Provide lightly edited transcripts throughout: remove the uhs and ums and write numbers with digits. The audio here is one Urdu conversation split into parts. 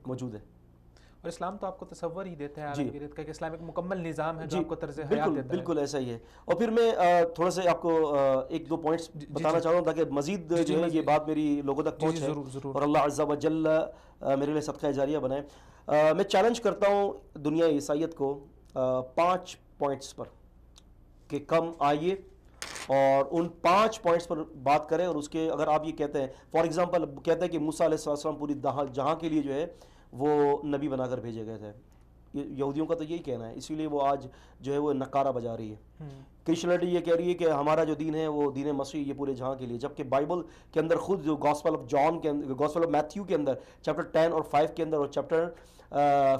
موجود ہے. اور اسلام تو آپ کو تصور ہی دیتا ہے جی عالمگیریت کا کہ اسلام ایک مکمل نظام ہے جو جی آپ کو طرز حیات بالکل دیتا ہے. بالکل ایسا ہی ہے. اور پھر میں تھوڑا سا آپ کو ایک دو پوائنٹس بتانا چاہ رہا ہوں تاکہ مزید جو ہے یہ بات میری لوگوں تک پہنچے اور اللہ عز و جل میرے لیے صدقہ جاریہ بنائے. میں چیلنج کرتا ہوں دنیا عیسائیت کو 5 پوائنٹس پر کہ کم آئیے اور ان 5 پوائنٹس پر بات کریں. اور اس کے اگر آپ یہ کہتے ہیں فار ایگزامپل کہتے ہیں کہ موسیٰ علیہ السلام پوری جہاں کے لیے جو ہے وہ نبی بنا کر بھیجے گئے تھے. یہودیوں کا تو یہی کہنا ہے, اسی لیے وہ آج جو ہے وہ نکارہ بجا رہی ہے. کرسچینٹی یہ کہہ رہی ہے کہ ہمارا جو دین ہے وہ دین مسیح یہ پورے جہاں کے لیے, جبکہ بائبل کے اندر خود جو گاسپل آف جان کے اندر, گاسپل آف میتھیو کے اندر چیپٹر 10 اور 5 کے اندر اور چیپٹر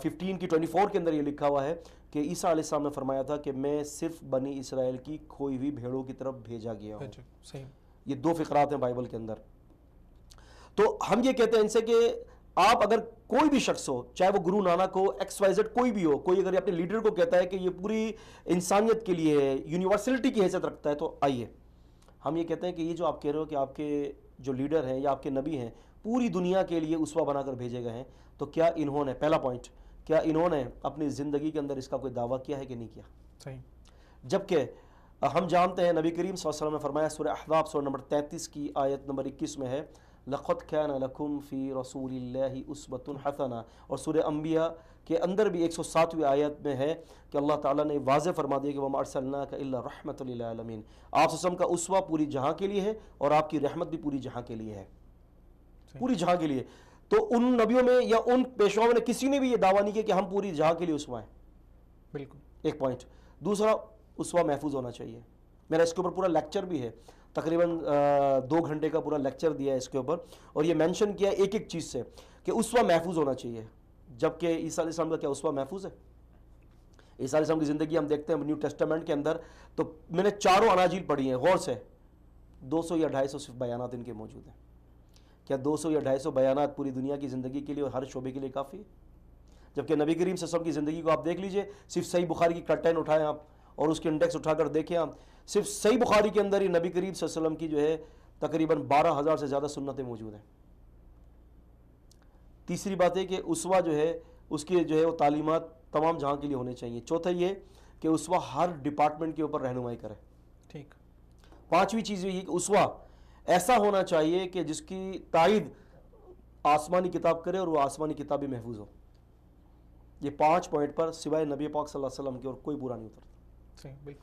15 کی 24 کے اندر یہ لکھا ہوا ہے کہ عیسیٰ علیہ السلام نے فرمایا تھا کہ میں صرف بنی اسرائیل کی کھوئی ہوئی بھیڑوں کی طرف بھیجا گیا ہوں. یہ 2 فقرات ہیں بائبل کے اندر. تو ہم یہ کہتے ہیں ان سے کہ آپ اگر کوئی بھی شخص ہو, چاہے وہ گرو نانک ہو, ایکس وائی زیڈ کوئی بھی ہو, کوئی اگر اپنے لیڈر کو کہتا ہے کہ یہ پوری انسانیت کے لیے ہے, یونیورسلٹی کی حیثیت رکھتا ہے, تو آئیے ہم یہ کہتے ہیں کہ یہ جو آپ کہہ رہے ہو کہ آپ کے جو لیڈر ہیں یا آپ کے نبی ہیں پوری دنیا کے لیے اسوہ بنا کر بھیجے گئے ہیں, تو کیا انہوں نے, پہلا پوائنٹ, کیا انہوں نے اپنی زندگی کے اندر اس کا کوئی دعویٰ کیا ہے کہ نہیں کیا؟ صحیح. جبکہ ہم جانتے ہیں نبی کریم صلی اللہ علیہ وسلم نے فرمایا سورہ احزاب سورہ نمبر 33 کی آیت نمبر 21 میں ہے لَقَدْ كَانَ لَكُمْ فِي رَسُولِ اللَّهِ أُسْوَةٌ حَسَنَةٌ. اور سورہ انبیاء کے اندر بھی 107ویں آیت میں ہے کہ اللہ تعالیٰ نے واضح فرما دیا کہ وَمَا أَرْسَلْنَاكَ إِلَّا رَحْمَةً لِلْعَالَمِينَ. آپ صلی اللہ علیہ وسلم کا اسوہ پوری جہاں کے لیے ہے اور آپ کی رحمت بھی پوری جہاں کے لیے ہے, پوری جہاں کے لیے. تو ان نبیوں میں یا ان پیشواؤں میں کسی نے بھی یہ دعویٰ نہیں کیا کہ ہم پوری جہاں کے لیے اسوہ ہیں. بالکل ایک پوائنٹ. دوسرا, اسوہ محفوظ ہونا چاہیے. میرا اس کے اوپر پورا لیکچر بھی ہے, تقریباً 2 گھنٹے کا پورا لیکچر دیا ہے اس کے اوپر, اور یہ مینشن کیا ہے ایک ایک چیز سے کہ اسوہ محفوظ ہونا چاہیے. جبکہ عیسیٰ علیہ السلام کا کیا اسوہ محفوظ ہے؟ عیسیٰ علیہ السلام کی زندگی ہم دیکھتے ہیں نیو ٹیسٹامنٹ کے اندر, تو میں نے چاروں اناجیل پڑھی ہیں غور سے, 200 یا 250 صرف بیانات ان کے موجود ہیں. کیا 200 یا 250 بیانات پوری دنیا کی زندگی کے لیے اور ہر شعبے کے لیے کافی ہے؟ جبکہ نبی کریم صلی اللہ علیہ وسلم کی زندگی کو آپ دیکھ لیجئے, صرف صحیح بخاری کی کٹ 10 اٹھائیں آپ اور اس کے انڈیکس اٹھا کر دیکھیں آپ, صرف صحیح بخاری کے اندر ہی نبی کریم صلی اللہ علیہ وسلم کی جو ہے تقریباً 12,000 سے زیادہ سنتیں موجود ہیں. تیسری بات ہے کہ اسوہ جو ہے اس کی جو ہے وہ تعلیمات تمام جہاں کے لیے ہونے چاہیے. چوتھا یہ کہ اسوہ ہر ڈپارٹمنٹ کے اوپر رہنمائی کرے. ٹھیک. پانچویں چیز یہ ہے کہ اسوہ ایسا ہونا چاہیے کہ جس کی تائید آسمانی کتاب کرے اور وہ آسمانی کتاب بھی محفوظ ہو. یہ 5 پوائنٹ پر سوائے نبی پاک صلی اللہ علیہ وسلم کے اور کوئی برا نہیں اترتا. صحیح, بالکل.